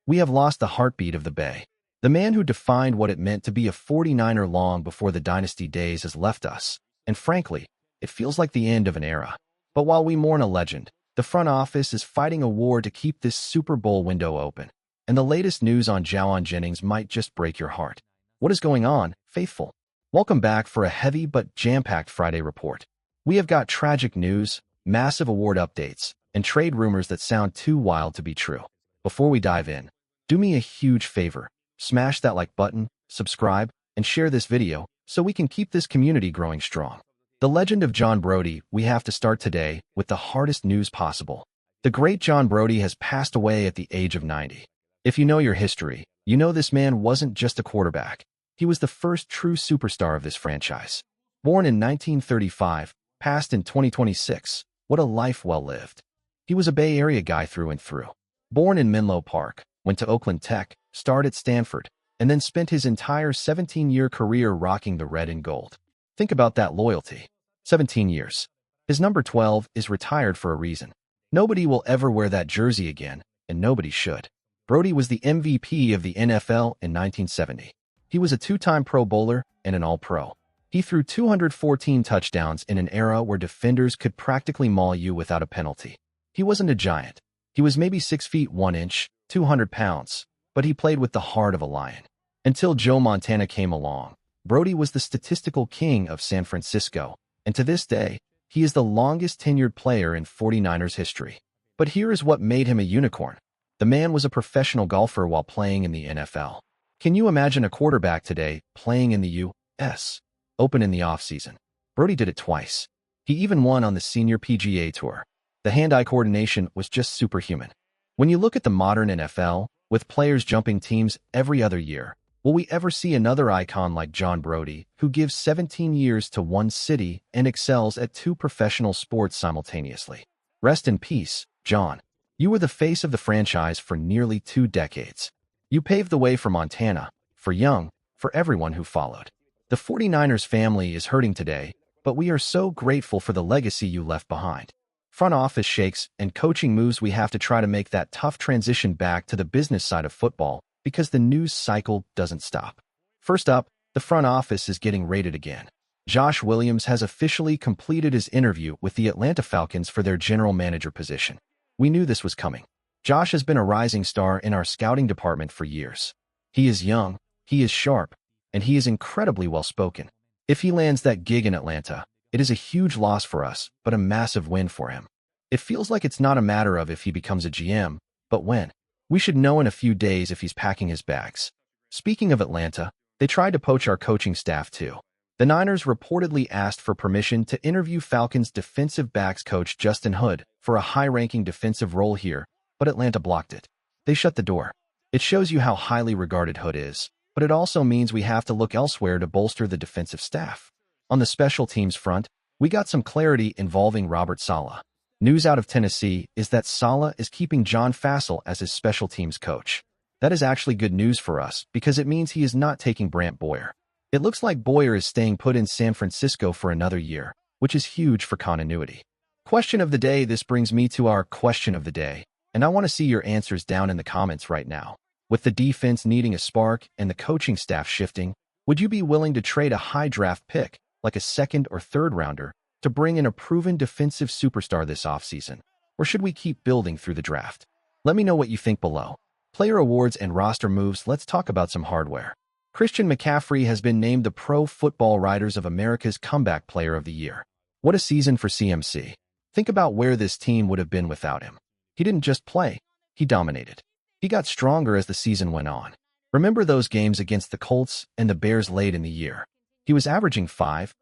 We have lost the heartbeat of the Bay. The man who defined what it meant to be a 49er long before the dynasty days has left us, and frankly, it feels like the end of an era. But while we mourn a legend, the front office is fighting a war to keep this Super Bowl window open. And the latest news on Jauan Jennings might just break your heart. What is going on, faithful? Welcome back for a heavy but jam-packed Friday report. We have got tragic news, massive award updates, and trade rumors that sound too wild to be true. Before we dive in, do me a huge favor. Smash that like button, subscribe, and share this video so we can keep this community growing strong. The legend of John Brody, we have to start today with the hardest news possible. The great John Brody has passed away at the age of 90. If you know your history, you know this man wasn't just a quarterback. He was the first true superstar of this franchise. Born in 1935, passed in 2026. What a life well lived. He was a Bay Area guy through and through. Born in Menlo Park, went to Oakland Tech, starred at Stanford, and then spent his entire 17-year career rocking the red and gold. Think about that loyalty. 17 years. His number 12 is retired for a reason. Nobody will ever wear that jersey again, and nobody should. Brody was the MVP of the NFL in 1970. He was a two-time Pro Bowler and an All-Pro. He threw 214 touchdowns in an era where defenders could practically maul you without a penalty. He wasn't a giant. He was maybe 6 feet 1 inch, 200 pounds, but he played with the heart of a lion. Until Joe Montana came along, Brody was the statistical king of San Francisco, and to this day, he is the longest tenured player in 49ers history. But here is what made him a unicorn. The man was a professional golfer while playing in the NFL. Can you imagine a quarterback today playing in the U.S. Open in the offseason? Brody did it twice. He even won on the senior PGA Tour. The hand-eye coordination was just superhuman. When you look at the modern NFL, with players jumping teams every other year, will we ever see another icon like John Brody, who gives 17 years to one city and excels at two professional sports simultaneously? Rest in peace, John. You were the face of the franchise for nearly 2 decades. You paved the way for Montana, for Young, for everyone who followed. The 49ers family is hurting today, but we are so grateful for the legacy you left behind. Front office shakes and coaching moves, we have to try to make that tough transition back to the business side of football because the news cycle doesn't stop. First up, the front office is getting raided again. Josh Williams has officially completed his interview with the Atlanta Falcons for their general manager position. We knew this was coming. Josh has been a rising star in our scouting department for years. He is young, he is sharp, and he is incredibly well-spoken. If he lands that gig in Atlanta, it is a huge loss for us, but a massive win for him. It feels like it's not a matter of if he becomes a GM, but when. We should know in a few days if he's packing his bags. Speaking of Atlanta, they tried to poach our coaching staff too. The Niners reportedly asked for permission to interview Falcons defensive backs coach Justin Hood for a high-ranking defensive role here, but Atlanta blocked it. They shut the door. It shows you how highly regarded Hood is, but it also means we have to look elsewhere to bolster the defensive staff. On the special teams front, we got some clarity involving Robert Saleh. News out of Tennessee is that Saleh is keeping John Fassel as his special teams coach. That is actually good news for us because it means he is not taking Brant Boyer. It looks like Boyer is staying put in San Francisco for another year, which is huge for continuity. Question of the day. This brings me to our question of the day, and I want to see your answers down in the comments right now. With the defense needing a spark and the coaching staff shifting, would you be willing to trade a high draft pick, like a second or third rounder, to bring in a proven defensive superstar this offseason? Or should we keep building through the draft? Let me know what you think below. Player awards and roster moves. Let's talk about some hardware. Christian McCaffrey has been named the Pro Football Writers of America's Comeback Player of the Year. What a season for CMC. Think about where this team would have been without him. He didn't just play, he dominated. He got stronger as the season went on. Remember those games against the Colts and the Bears late in the year? He was averaging 5-6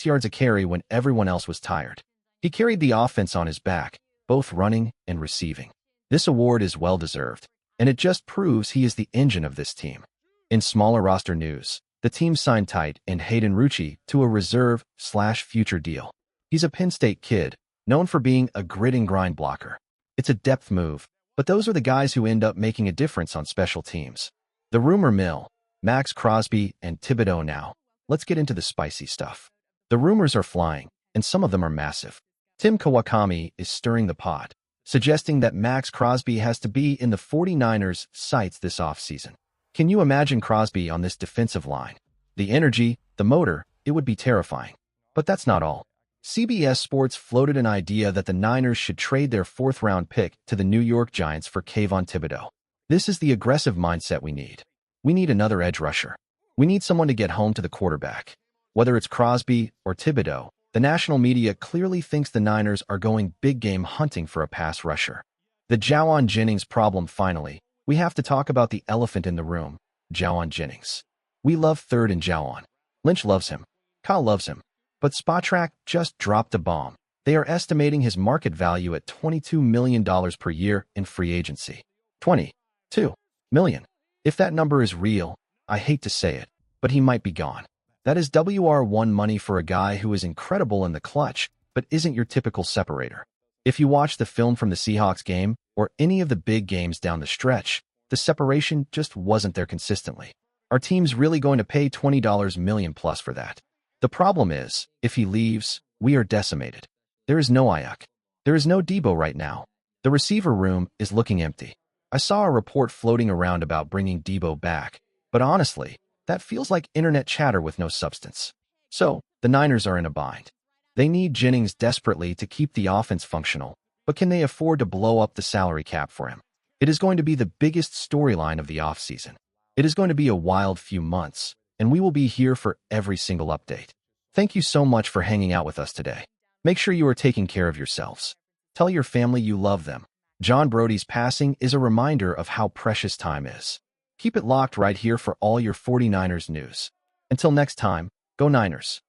yards a carry when everyone else was tired. He carried the offense on his back, both running and receiving. This award is well-deserved, and it just proves he is the engine of this team. In smaller roster news, the team signed tight end Hayden Rucci to a reserve/future deal. He's a Penn State kid, known for being a grit-and-grind blocker. It's a depth move, but those are the guys who end up making a difference on special teams. The rumor mill, Maxx Crosby and Thibodeau now. Let's get into the spicy stuff. The rumors are flying, and some of them are massive. Tim Kawakami is stirring the pot. suggesting that Maxx Crosby has to be in the 49ers' sights this offseason. Can you imagine Crosby on this defensive line? The energy, the motor, it would be terrifying. But that's not all. CBS Sports floated an idea that the Niners should trade their fourth-round pick to the New York Giants for Kayvon Thibodeaux. This is the aggressive mindset we need. We need another edge rusher. We need someone to get home to the quarterback. Whether it's Crosby or Thibodeaux, the national media clearly thinks the Niners are going big game hunting for a pass rusher. The Jauan Jennings problem finally. We have to talk about the elephant in the room, Jauan Jennings. We love third and Jauan. Lynch loves him. Kyle loves him. But Spotrac just dropped a bomb. They are estimating his market value at $22 million per year in free agency. $22 million. If that number is real, I hate to say it, but he might be gone. That is WR1 money for a guy who is incredible in the clutch, but isn't your typical separator. If you watch the film from the Seahawks game, or any of the big games down the stretch, the separation just wasn't there consistently. Our team's really going to pay $20 million plus for that. The problem is, if he leaves, we are decimated. There is no Ayuk. There is no Debo right now. The receiver room is looking empty. I saw a report floating around about bringing Debo back, but honestly, that feels like internet chatter with no substance. So, the Niners are in a bind. They need Jennings desperately to keep the offense functional, but can they afford to blow up the salary cap for him? It is going to be the biggest storyline of the offseason. It is going to be a wild few months, and we will be here for every single update. Thank you so much for hanging out with us today. Make sure you are taking care of yourselves. Tell your family you love them. John Brody's passing is a reminder of how precious time is. Keep it locked right here for all your 49ers news. Until next time, go Niners.